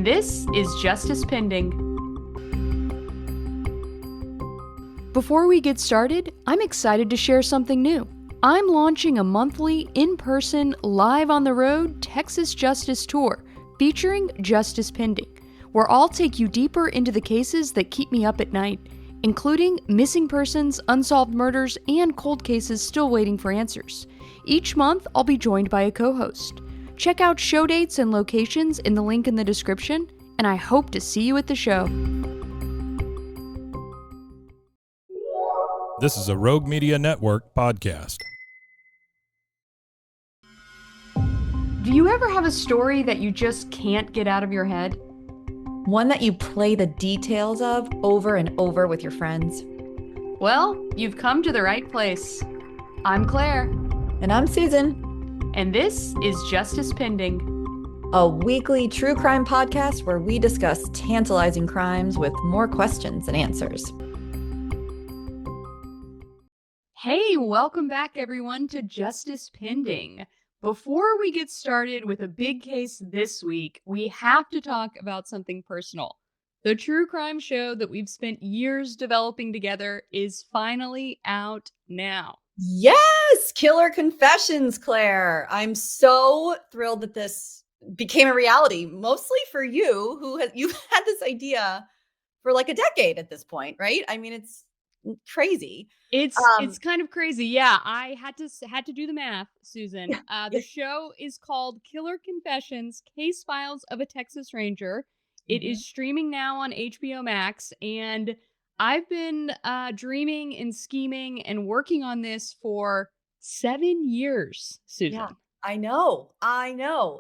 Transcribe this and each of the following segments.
and this is Justice Pending. Before we get started, I'm excited to share something new. I'm launching a monthly, in-person, live on the road Texas Justice Tour featuring Justice Pending, where I'll take you deeper into the cases that keep me up at night, including missing persons, unsolved murders, and cold cases still waiting for answers. Each month, I'll be joined by a co-host. Check out show dates and locations in the link in the description, and I hope to see you at the show. This is a Rogue Media Network podcast. Do you ever have a story that you just can't get out of your head? One that you play the details of over and over with your friends? Well, you've come to the right place. I'm Claire. And I'm Susan. And this is Justice Pending, a weekly true crime podcast where we discuss tantalizing crimes with more questions than answers. Hey, welcome back everyone to Justice Pending. Before we get started with a big case this week, we have to talk about something personal. The true crime show that we've spent years developing together is finally out now. Yes! Killer Confessions, Claire. I'm so thrilled that this became a reality, mostly for you, you've had this idea for like a decade at this point, right? I mean, it's crazy. It's kind of crazy. Yeah, I had to do the math, Susan. The show is called Killer Confessions: Case Files of a Texas Ranger. It is streaming now on HBO Max, and I've been dreaming and scheming and working on this for 7 years, Susan. Yeah, I know.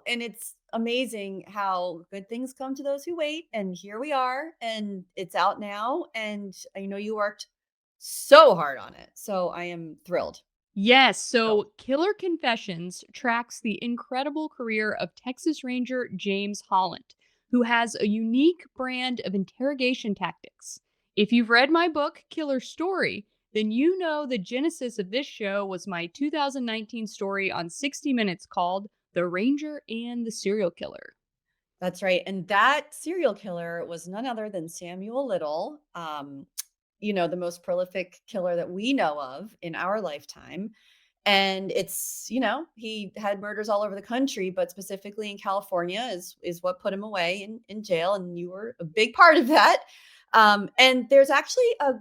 And it's amazing how good things come to those who wait. And here we are, and it's out now. And I know you worked so hard on it. So I am thrilled. Yes, so Killer Confessions tracks the incredible career of Texas Ranger James Holland, who has a unique brand of interrogation tactics. If you've read my book, Killer Story, then you know the genesis of this show was my 2019 story on 60 Minutes called The Ranger and the Serial Killer. That's right. And that serial killer was none other than Samuel Little, the most prolific killer that we know of in our lifetime. And it's, he had murders all over the country, but specifically in California is what put him away in jail. And you were a big part of that. And there's actually a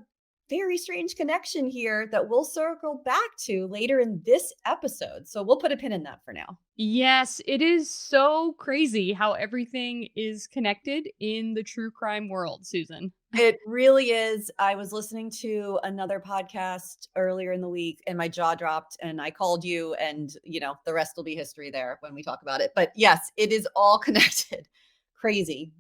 very strange connection here that we'll circle back to later in this episode. So we'll put a pin in that for now. Yes, it is so crazy how everything is connected in the true crime world, Susan. It really is. I was listening to another podcast earlier in the week and my jaw dropped and I called you and, the rest will be history there when we talk about it. But yes, it is all connected. Crazy.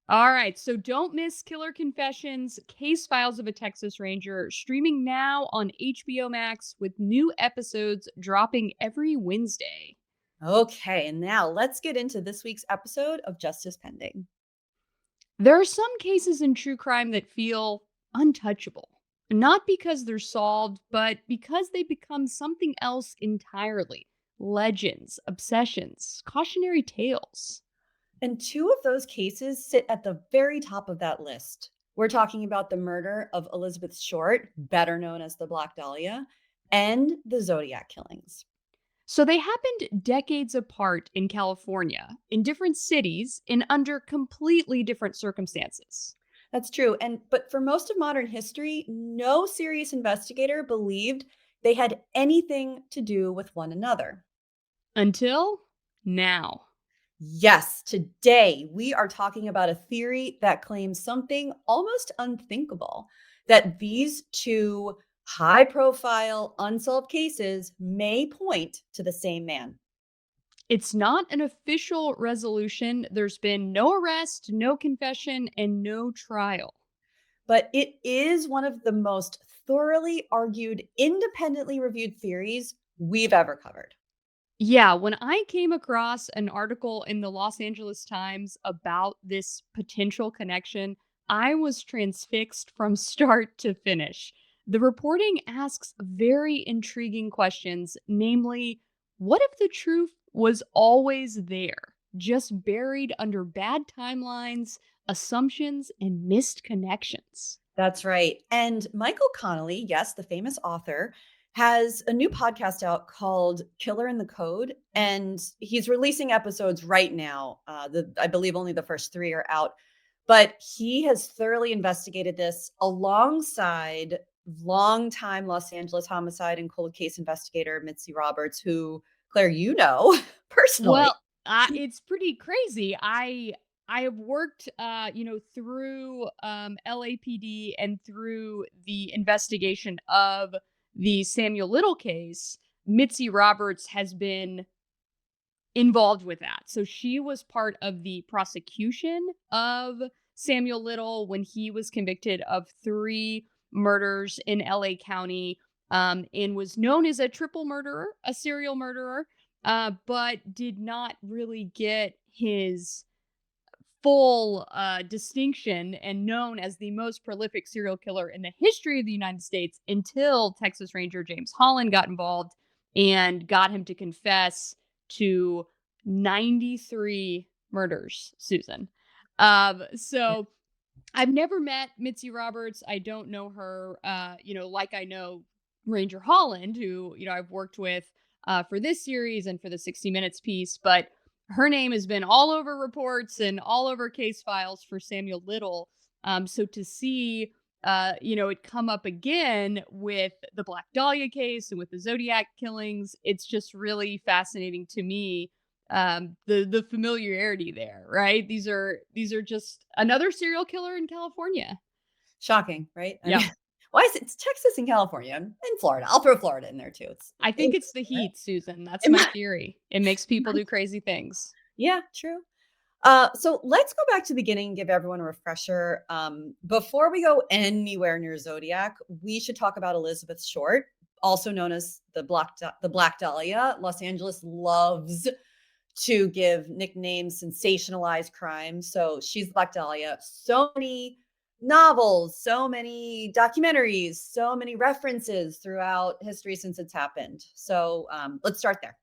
All right, so don't miss Killer Confessions: Case Files of a Texas Ranger, streaming now on HBO Max with new episodes dropping every Wednesday. Okay, and now let's get into this week's episode of Justice Pending. There are some cases in true crime that feel untouchable, not because they're solved, but because they become something else entirely. Legends, obsessions, cautionary tales. And two of those cases sit at the very top of that list. We're talking about the murder of Elizabeth Short, better known as the Black Dahlia, and the Zodiac killings. So they happened decades apart in California, in different cities, and under completely different circumstances. That's true. But for most of modern history, no serious investigator believed they had anything to do with one another. Until now. Yes, today we are talking about a theory that claims something almost unthinkable, that these two high-profile, unsolved cases may point to the same man. It's not an official resolution. There's been no arrest, no confession, and no trial. But it is one of the most thoroughly argued, independently reviewed theories we've ever covered. Yeah, when I came across an article in the Los Angeles Times about this potential connection, I was transfixed from start to finish. The reporting asks very intriguing questions, namely, what if the truth was always there? just buried under bad timelines, assumptions, and missed connections. That's right. And Michael Connolly, yes, the famous author, has a new podcast out called Killer in the Code. And he's releasing episodes right now. I believe only the first three are out. But he has thoroughly investigated this alongside longtime Los Angeles homicide and cold case investigator Mitzi Roberts, who, Claire, you know personally. Well, it's pretty crazy. I have worked, through LAPD and through the investigation of the Samuel Little case. Mitzi Roberts has been involved with that. So she was part of the prosecution of Samuel Little when he was convicted of 3 murders in LA County, and was known as a triple murderer, a serial murderer, but did not really get his full distinction and known as the most prolific serial killer in the history of the United States until Texas Ranger James Holland got involved and got him to confess to 93 murders, Susan. So I've never met Mitzi Roberts. I don't know her, like I know Ranger Holland, who, I've worked with for this series and for the 60 Minutes piece, but her name has been all over reports and all over case files for Samuel Little. So to see, it come up again with the Black Dahlia case and with the Zodiac killings, it's just really fascinating to me. The familiarity there, right? These are just another serial killer in California. Shocking, right? I Yeah. mean, why is it's Texas and California and Florida? I'll throw Florida in there too. I think it's the heat, Susan. That's my theory. It makes people do crazy things. Yeah, true. So let's go back to the beginning and give everyone a refresher. Before we go anywhere near Zodiac, we should talk about Elizabeth Short, also known as the Black Dahlia. Los Angeles loves to give nicknames, sensationalize crime. So she's Black Dahlia. So many novels, so many documentaries, so many references throughout history since it's happened. So let's start there.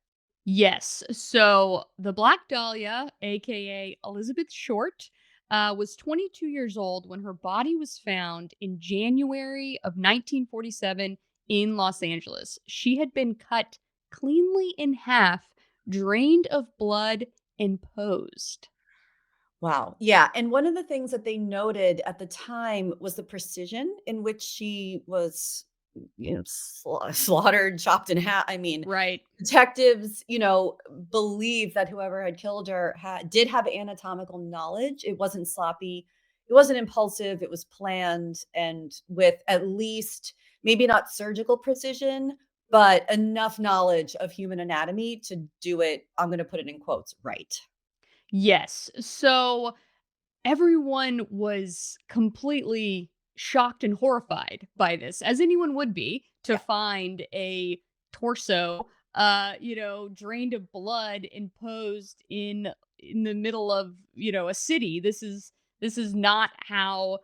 Yes. So the Black Dahlia, aka Elizabeth Short, was 22 years old when her body was found in January of 1947 in Los Angeles. She had been cut cleanly in half, drained of blood, and posed. Wow. Yeah. And one of the things that they noted at the time was the precision in which she was, slaughtered, chopped in half. I mean, Right. detectives, believe that whoever had killed her did have anatomical knowledge. It wasn't sloppy. It wasn't impulsive. It was planned and with at least maybe not surgical precision, but enough knowledge of human anatomy to do it. I'm going to put it in quotes, right. Yes. So everyone was completely shocked and horrified by this, as anyone would be, to Yeah. find a torso, drained of blood and posed in the middle of, a city. This is not how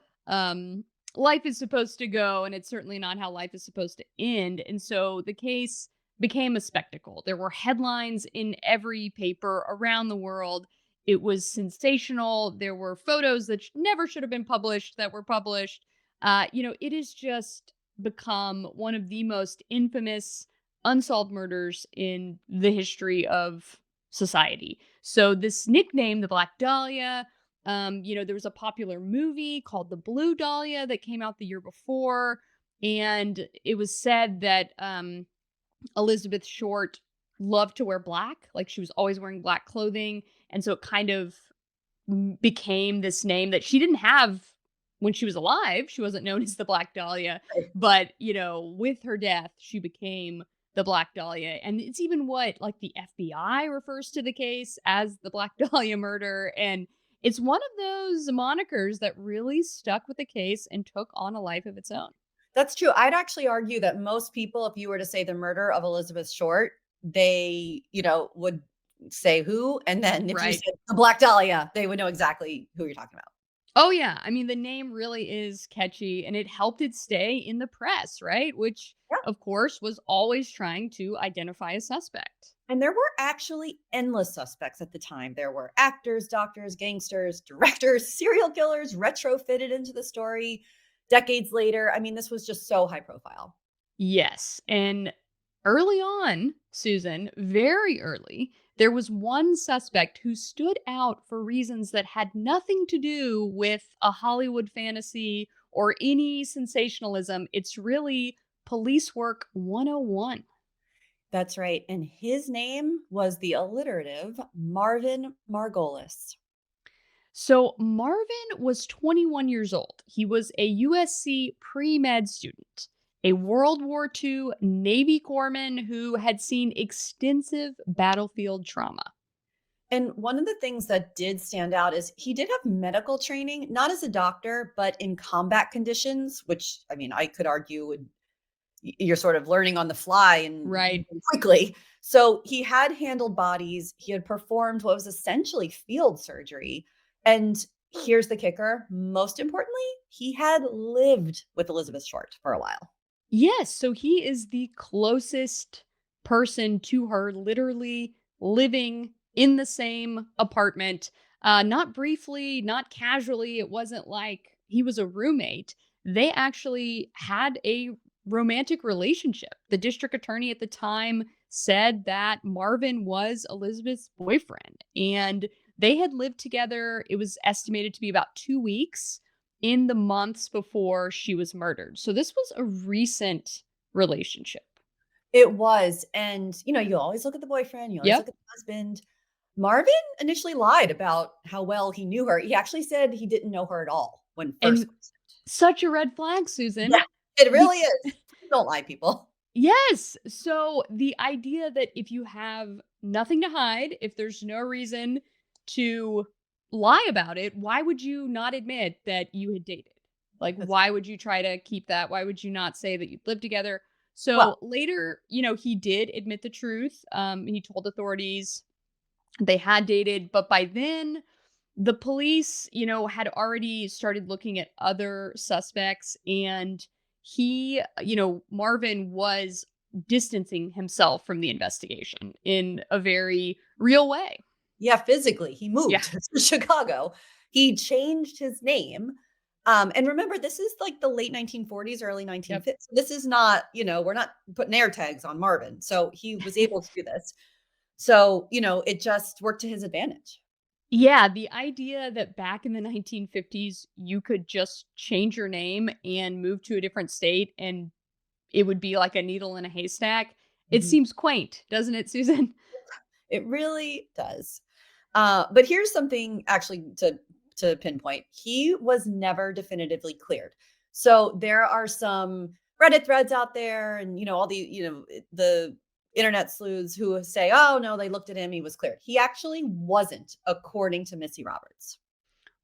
life is supposed to go, and it's certainly not how life is supposed to end. And so the case became a spectacle. There were headlines in every paper around the world. It was sensational. There were photos that never should have been published that were published. It has just become one of the most infamous unsolved murders in the history of society. So this nickname, the Black Dahlia, there was a popular movie called The Blue Dahlia that came out the year before, and it was said that Elizabeth Short loved to wear black, like she was always wearing black clothing, and so it kind of became this name that she didn't have when she was alive. She wasn't known as the Black Dahlia, but with her death, she became the Black Dahlia. And it's even what like the FBI refers to the case as the Black Dahlia murder. And it's one of those monikers that really stuck with the case and took on a life of its own. That's true. I'd actually argue that most people, if you were to say the murder of Elizabeth Short, they, would say who. And then if you Right. said the Black Dahlia, they would know exactly who you're talking about. Oh, yeah. I mean, the name really is catchy and it helped it stay in the press, right? Which, Yeah. of course, was always trying to identify a suspect. And there were actually endless suspects at the time. There were actors, doctors, gangsters, directors, serial killers retrofitted into the story decades later. I mean, this was just so high profile. Yes. And early on, Susan, very early, there was one suspect who stood out for reasons that had nothing to do with a Hollywood fantasy or any sensationalism. It's really police work 101. That's right. And his name was the alliterative Marvin Margolis. So Marvin was 21 years old. He was a USC pre-med student, a World War II Navy corpsman who had seen extensive battlefield trauma. And one of the things that did stand out is he did have medical training, not as a doctor, but in combat conditions, which I mean, I could argue you're sort of learning on the fly and Right. quickly. So he had handled bodies, he had performed what was essentially field surgery. And here's the kicker, most importantly, he had lived with Elizabeth Short for a while. Yes, so he is the closest person to her, literally living in the same apartment, not briefly, not casually. It wasn't like he was a roommate. They actually had a romantic relationship. The district attorney at the time said that Marvin was Elizabeth's boyfriend and they had lived together. It was estimated to be about 2 weeks in the months before she was murdered. So this was a recent relationship. It was. And, you always look at the boyfriend, you always look Yep. at the husband. Marvin initially lied about how well he knew her. He actually said he didn't know her at all when first And questioned. such a red flag, Susan. Yeah, it Be- really is. Please don't lie, people. yes. So the idea that if you have nothing to hide, if there's no reason to lie about it, why would you not admit that you had dated? Like, That's why would you try to keep that? Why would you not say that you'd lived together? well, So later, he did admit the truth. He told authorities they had dated, but by then, the police, had already started looking at other suspects and Marvin was distancing himself from the investigation in a very real way. yeah, physically, he Yeah. moved to Chicago. He changed his name. And remember, this is like the late 1940s, early Yep. 1950s. This is not, we're not putting air tags on Marvin. So he was able to do this. So, it just worked to his advantage. Yeah, the idea that back in the 1950s you could just change your name and move to a different state and it would be like a needle in a haystack. It Mhm. seems quaint, doesn't it, Susan? It really does. But here's something actually to pinpoint. He was never definitively cleared. So there are some Reddit threads out there and all the, the internet sleuths who say, "Oh no, they looked at him, he was cleared." He actually wasn't, according to Missy Roberts.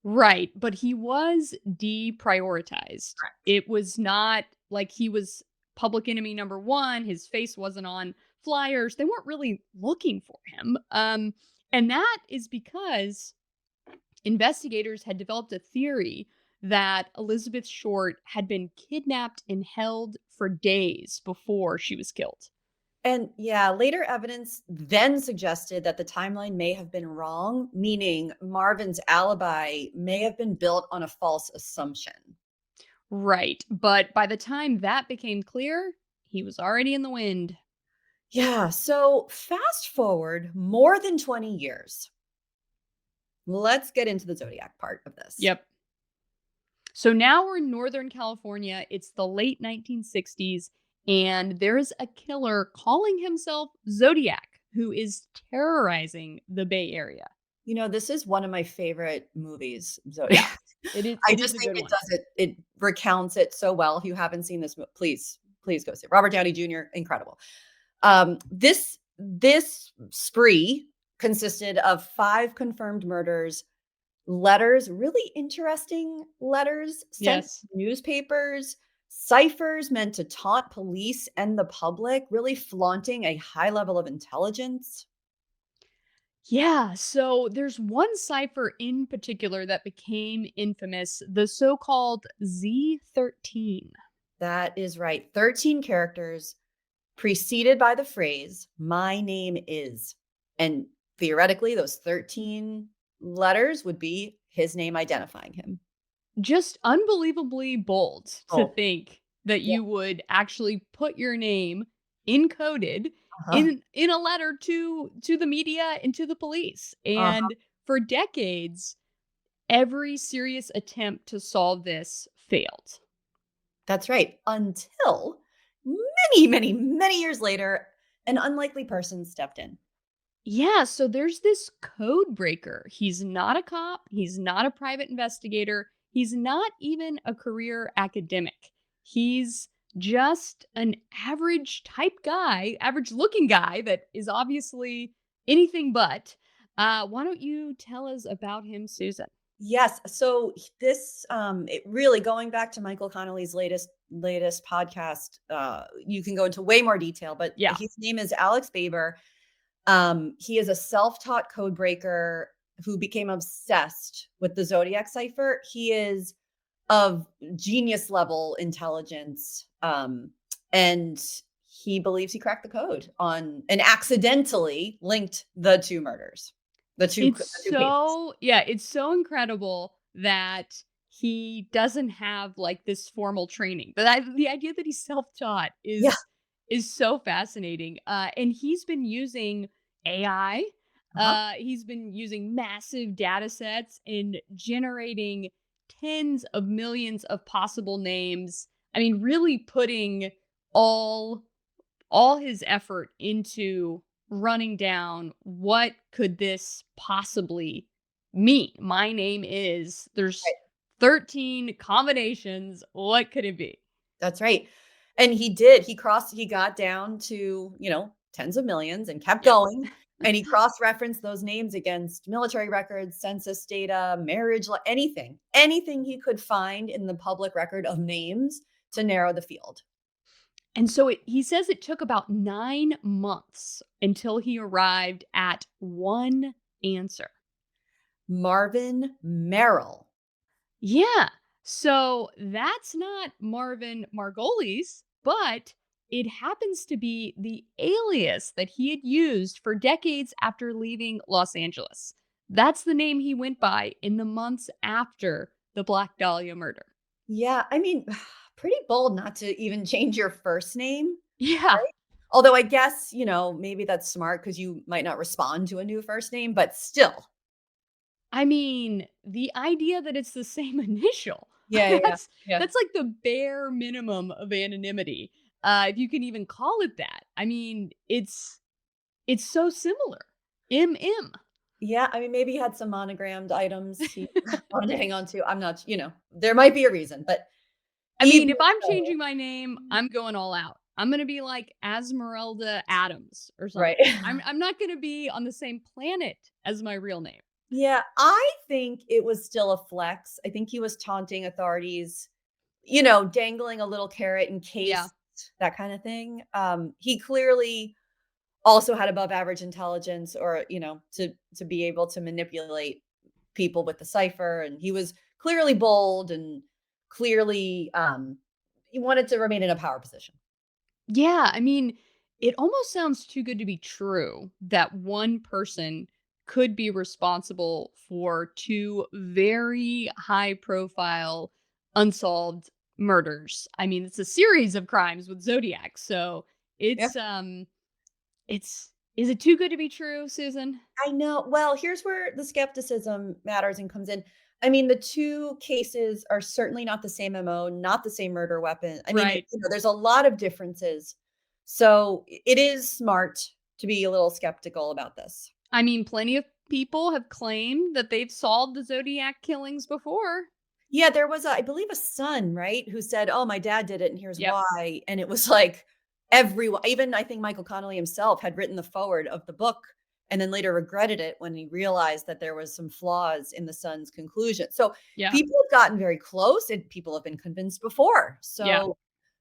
Right, but he was deprioritized. Correct. It was not like he was public enemy number 1, his face wasn't on flyers, they weren't really looking for him, and that is because investigators had developed a theory that Elizabeth Short had been kidnapped and held for days before she was killed. And yeah, later evidence then suggested that the timeline may have been wrong, meaning Marvin's alibi may have been built on a false assumption. Right, but by the time that became clear, he was already in the wind. Yeah. So fast forward more than 20 years. Let's get into the Zodiac part of this. Yep. So now we're in Northern California. It's the late 1960s, and there is a killer calling himself Zodiac who is terrorizing the Bay Area. This is one of my favorite movies, Yeah, Zodiac. it is. I It just is a think good it one. does it recounts it so well. If you haven't seen this, please, please go see it. Robert Downey Jr., incredible. This spree consisted of 5 confirmed murders, letters, really interesting letters sent to Yes. newspapers, ciphers meant to taunt police and the public, really flaunting a high level of intelligence. Yeah, so there's one cipher in particular that became infamous, the so-called Z13. That is right. 13 characters preceded by the phrase, "My name is." And theoretically, those 13 letters would be his name identifying him. Just unbelievably bold to Oh, think that yeah. you would actually put your name encoded Uh-huh. in a letter to the media and to the police. Uh-huh. And for decades, every serious attempt to solve this failed. That's right. Until many, many, many years later, an unlikely person stepped in. Yeah, so there's this code breaker. He's not a cop, he's not a private investigator, he's not even a career academic. He's just an average type guy, average looking guy that is obviously anything but. Why don't you tell us about him, Susan? Yes. So this it really going back to Michael Connolly's latest podcast, you can go into way more detail, but Yeah. his name is Alex Baber. He is a self-taught code breaker who became obsessed with the Zodiac cipher. He is of genius level intelligence. And he believes he cracked the code on and accidentally linked the two murders, It's the two cases. it's so incredible that he doesn't have, like, this formal training, but the idea that he's self-taught Yeah. is so fascinating, and he's been using AI, Uh-huh. he's been using massive data sets and generating tens of millions of possible names. I mean, really putting all all his effort into running down what could this possibly mean. My name is there's 13 combinations. What could it be? That's right. And he did. He got down to, tens of millions and kept Yep. going. And he cross-referenced those names against military records, census data, anything he could find in the public record of names to narrow the field. And so he says it took about 9 months until he arrived at one answer. Marvin Merrill. Yeah. So that's not Marvin Margolis, but it happens to be the alias that he had used for decades after leaving Los Angeles. That's the name he went by in the months after the Black Dahlia murder. Yeah, I mean, pretty bold not to even change your first name, Yeah. right? Although I guess, maybe that's smart because you might not respond to a new first name, but still. I mean, the idea that it's the same initial, Yeah, yeah, yeah. that's Yeah. that's like the bare minimum of anonymity. If you can even call it that. I mean, it's so similar. MM. Yeah, I mean, maybe he had some monogrammed items he wanted to hang on to. I'm not, there might be a reason, but I mean, even if I'm so. changing my name, I'm going all out. I'm gonna be like Esmeralda Adams or Right. something. I'm not gonna be on the same planet as my real name. Yeah, I think it was still a flex. I think he was taunting authorities, dangling a little carrot in Yeah. case, that kind of thing. He clearly also had above average intelligence or, to be able to manipulate people with the cipher. And he was clearly bold and clearly he wanted to remain in a power position. Yeah, I mean, it almost sounds too good to be true that one person could be responsible for two very high profile unsolved murders. I mean, it's a series of crimes with Zodiac. So, Yeah. it's is it too good to be true, Susan? I know. Well, here's where the skepticism matters and comes in. I mean, the two cases are certainly not the same MO, not the same murder weapon. I mean, Right. there's a lot of differences. So it is smart to be a little skeptical about this. I mean, plenty of people have claimed that they've solved the Zodiac killings before. Yeah, there was, I believe, a son, right, who said, "Oh, my dad did it, and here's Yep. why." And it was like everyone, even I think Michael Connolly himself had written the forward of the book and then later regretted it when he realized that there was some flaws in the son's conclusion. So Yeah. people have gotten very close and people have been convinced before. Yeah. So,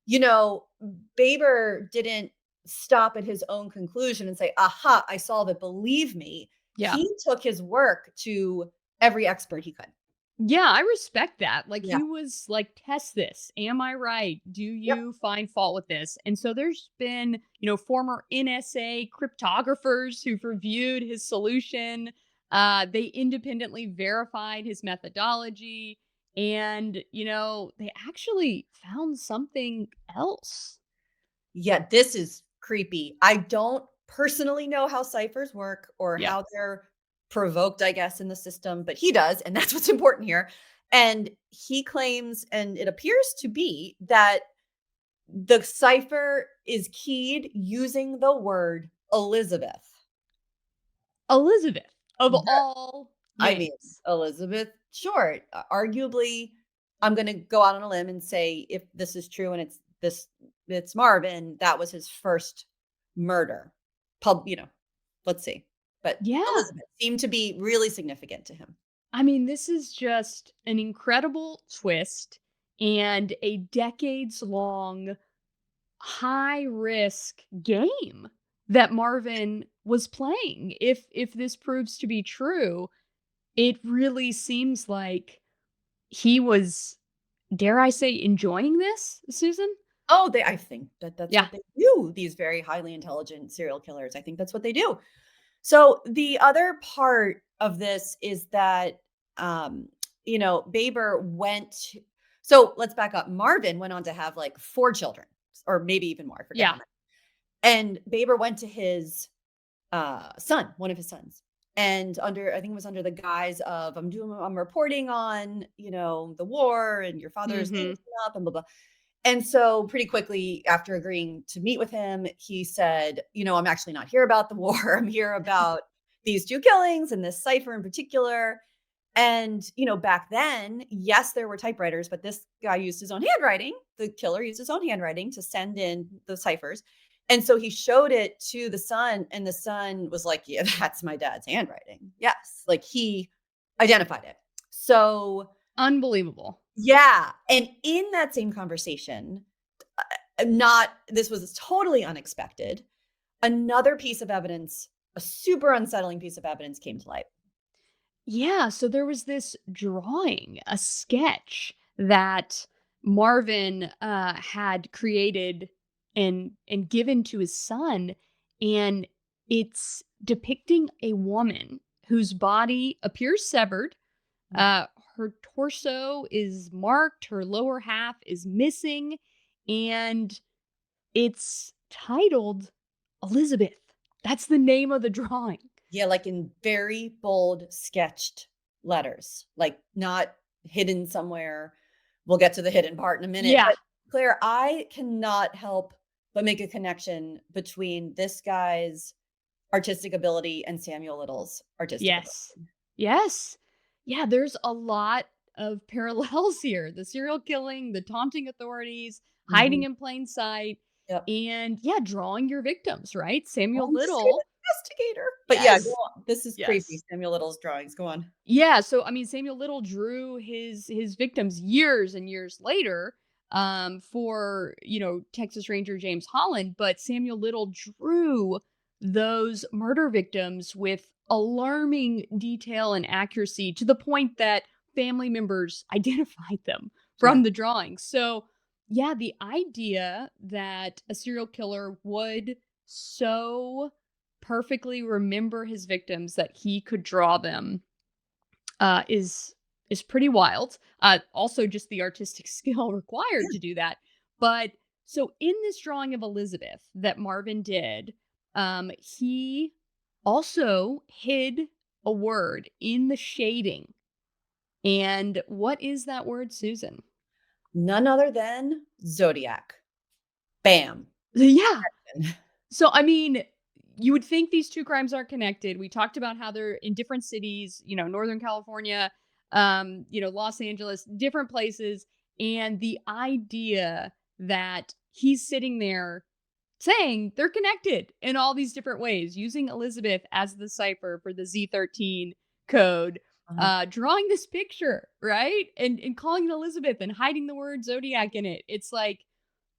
you know, Baber didn't stop at his own conclusion and say, "Aha, I solve it, believe me." Yeah. he took his work to every expert he could. Yeah, I respect that. Like Yeah. he was like, test this. Am I right? Do Yep. you find fault with this? And so there's been, former NSA cryptographers who've reviewed his solution. They independently verified his methodology. And, they actually found something else. Yeah, this is creepy. I don't personally know how ciphers work or Yeah. how they're provoked, I guess, in the system, but he does, and that's what's important here. And he claims, and it appears to be, that the cipher is keyed using the word Elizabeth. Elizabeth, of The all I mean, names. Elizabeth Short, arguably, I'm gonna go out on a limb and say if this is true and it's Marvin, that was his first murder. Let's see. But Yeah. Elizabeth seemed to be really significant to him. I mean, this is just an incredible twist and a decades long high risk game that Marvin was playing. If this proves to be true, it really seems like he was, dare I say, enjoying this, Susan? Oh, I think that that's Yeah. what they do, these very highly intelligent serial killers. I think that's what they do. So the other part of this is that, Baber so let's back up. Marvin went on to have like 4 children, or maybe even more. I forget how Yeah. many. And Baber went to his son, one of his sons. And I think it was under the guise of I'm reporting on, the war and your father's name Mhm. came up and blah blah. And so pretty quickly after agreeing to meet with him, he said, I'm actually not here about the war. I'm here about these 2 killings and this cipher in particular. And, back then, yes, there were typewriters, but this guy used his own handwriting. The killer used his own handwriting to send in the ciphers. And so he showed it to the son, and the son was like, yeah, that's my dad's handwriting. Yes. Like he identified it. So, Unbelievable. yeah. And in that same conversation, not this was totally unexpected. Another piece of evidence, a super unsettling piece of evidence came to light. Yeah, so there was this drawing, a sketch that Marvin had created and given to his son, and it's depicting a woman whose body appears severed. Mhm. Her torso is marked, her lower half is missing, and it's titled Elizabeth. That's the name of the drawing. Yeah, like in very bold sketched letters, like not hidden somewhere. We'll get to the hidden part in a minute. Yeah. But Claire, I cannot help but make a connection between this guy's artistic ability and Samuel Little's artistic ability. Yes. Yes. Yeah, there's a lot of parallels here. The serial killing, the taunting authorities, hiding Mhm. in plain sight, Yep. and yeah, drawing your victims, right? Samuel I'm just an Little. investigator. But yeah, go Yes. on. This is creepy. Yes. Samuel Little's drawings. Go on. Yeah, so I mean Samuel Little drew his victims years and years later for, Texas Ranger James Holland, but Samuel Little drew those murder victims with alarming detail and accuracy to the point that family members identified them Yeah. from the drawings. So, yeah, the idea that a serial killer would so perfectly remember his victims that he could draw them is pretty wild. Also, just the artistic skill required Yeah. to do that. But so in this drawing of Elizabeth that Marvin did, he also hid a word in the shading. And what is that word, Susan? None other than Zodiac. Bam. Yeah. So, I mean, you would think these 2 crimes are connected. We talked about how they're in different cities, Northern California, Los Angeles, different places. And the idea that he's sitting there saying they're connected in all these different ways, using Elizabeth as the cipher for the Z13 code, Uh-huh. drawing this picture, right? And calling it Elizabeth and hiding the word Zodiac in it. It's like,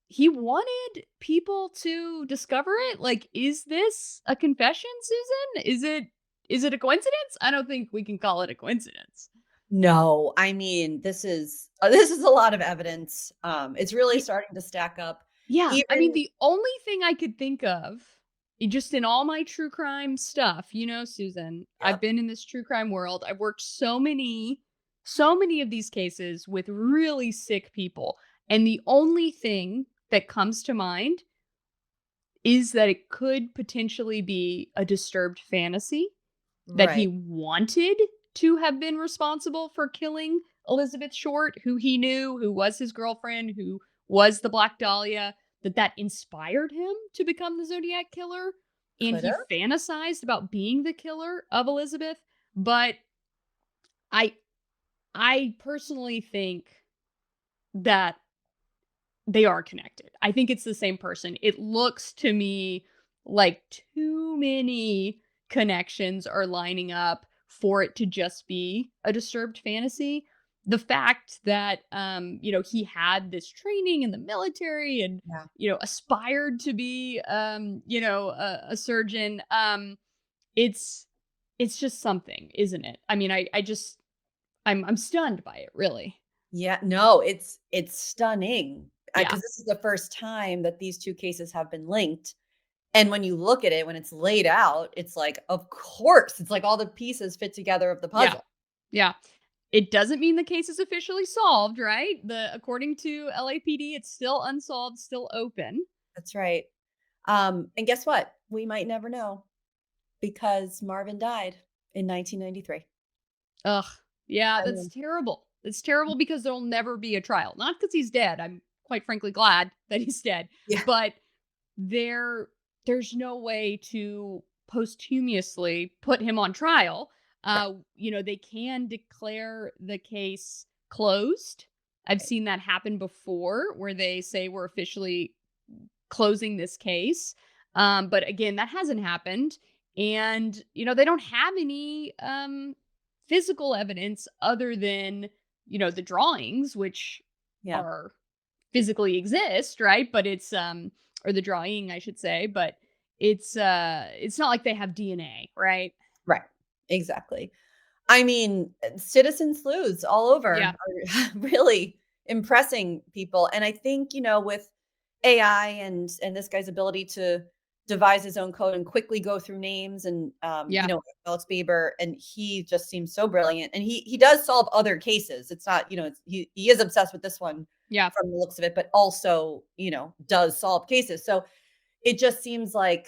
he wanted people to discover it? Like, is this a confession, Susan? Is it a coincidence? I don't think we can call it a coincidence. No, I mean, this is a lot of evidence. It's really starting to stack up. Yeah, I mean, Even the only thing I could think of, just in all my true crime stuff, Susan, I've Yep, been in this true crime world. I've worked so many of these cases with really sick people. And the only thing that comes to mind is that it could potentially be a disturbed fantasy that he right. wanted to have been responsible for killing Elizabeth Short, who he knew, who was his girlfriend, who was the Black Dahlia, that inspired him to become the Zodiac killer. And he Coulda. fantasized about being the killer of Elizabeth. But I I personally think that they are connected. I think it's the same person. It looks to me like too many connections are lining up for it to just be a disturbed fantasy. The fact that he had this training in the military and Yeah. aspired to be a surgeon, it's it's just something, isn't it? I mean, I'm stunned by it, really. Yeah, no, it's stunning, Yeah. because this is the first time that these 2 cases have been linked, and when you look at it, when it's laid out, it's like, of course, it's like all the pieces fit together of the Yeah. puzzle. Yeah. It doesn't mean the case is officially solved, right? According to LAPD, it's still unsolved, still open. That's right. And guess what? We might never know because Marvin died in 1993. Ugh. Yeah, I that's mean, terrible. It's terrible because there'll never be a trial. Not because he's dead. I'm quite frankly glad that he's dead. yeah, But there there's no way to posthumously put him on trial. right, They can declare the case closed. I've right. seen that happen before where they say we're officially closing this case. But again, that hasn't happened. And, they don't have any physical evidence other than, the drawings, which Yeah, are physically exist, right? But or the drawing, I should say, but it's not like they have DNA, right? right. Exactly. I mean, citizen sleuths all over Yeah. are really impressing people, and I think, with AI and this guy's ability to devise his own code and quickly go through names and, Yeah. Alex Bieber, and he just seems so brilliant, and he does solve other cases. It's not, he is obsessed with this one Yeah. from the looks of it, but also, does solve cases. So it just seems like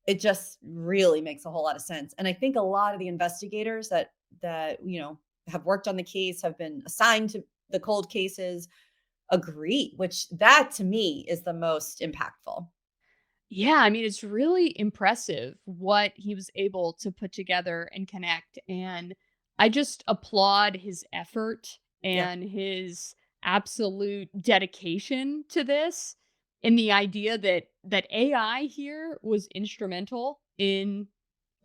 it just really makes a whole lot of sense, and I think a lot of the investigators that have worked on the case, have been assigned to the cold cases, agree, which that to me is the most impactful. Yeah, I mean, it's really impressive what he was able to put together and connect. And I just applaud his effort Yeah, and his absolute dedication to this and the idea that AI here was instrumental in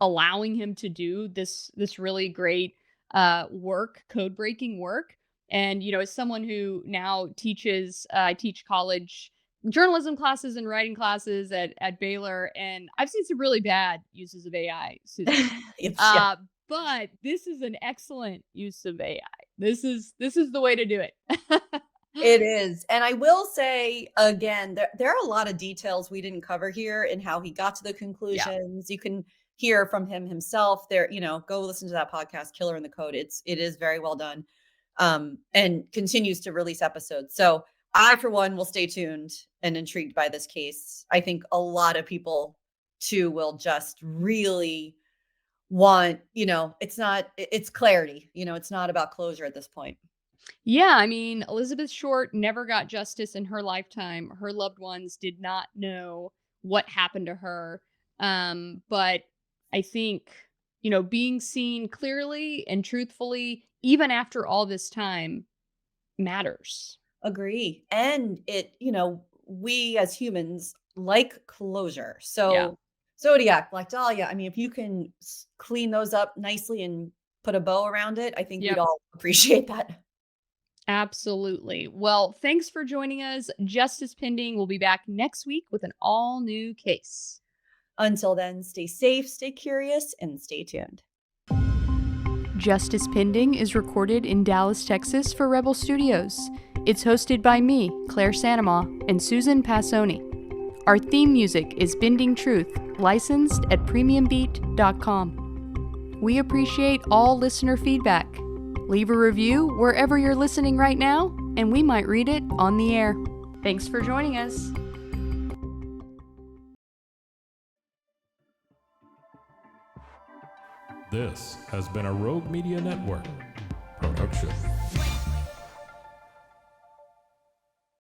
allowing him to do this really great work, code breaking work. And as someone who now teaches, I teach college journalism classes and writing classes at Baylor, and I've seen some really bad uses of AI, Susan. it's yeah, Uh, but this is an excellent use of AI. This is the way to do it. it is, and I will say again, there are a lot of details we didn't cover here in how he got to the Yeah. conclusions. You can hear from him himself. There, go listen to that podcast, Killer in the Code. It is very well done, and continues to release episodes. So I, for one, will stay tuned and intrigued by this case. I think a lot of people too will just really want, it's clarity. It's not about closure at this point. Yeah, I mean, Elizabeth Short never got justice in her lifetime. Her loved ones did not know what happened to her. But I think, being seen clearly and truthfully, even after all this time, matters. Agree. And we as humans like closure. Yeah, So Zodiac, Black Dahlia, I mean, if you can clean those up nicely and put a bow around it, I think we'd yep, all appreciate that. absolutely. Well, thanks for joining us. Justice Pending will be back next week with an all new case. Until then, stay safe, stay curious, and stay tuned. Justice Pending is recorded in Dallas, Texas for Rebel Studios. It's hosted by me, Claire Sanama, and Susan Passoni. Our theme music is Bending Truth, licensed at premiumbeat.com. We appreciate all listener feedback. Leave a review wherever you're listening right now, and we might read it on the air. Thanks for joining us. This has been a Rogue Media Network production.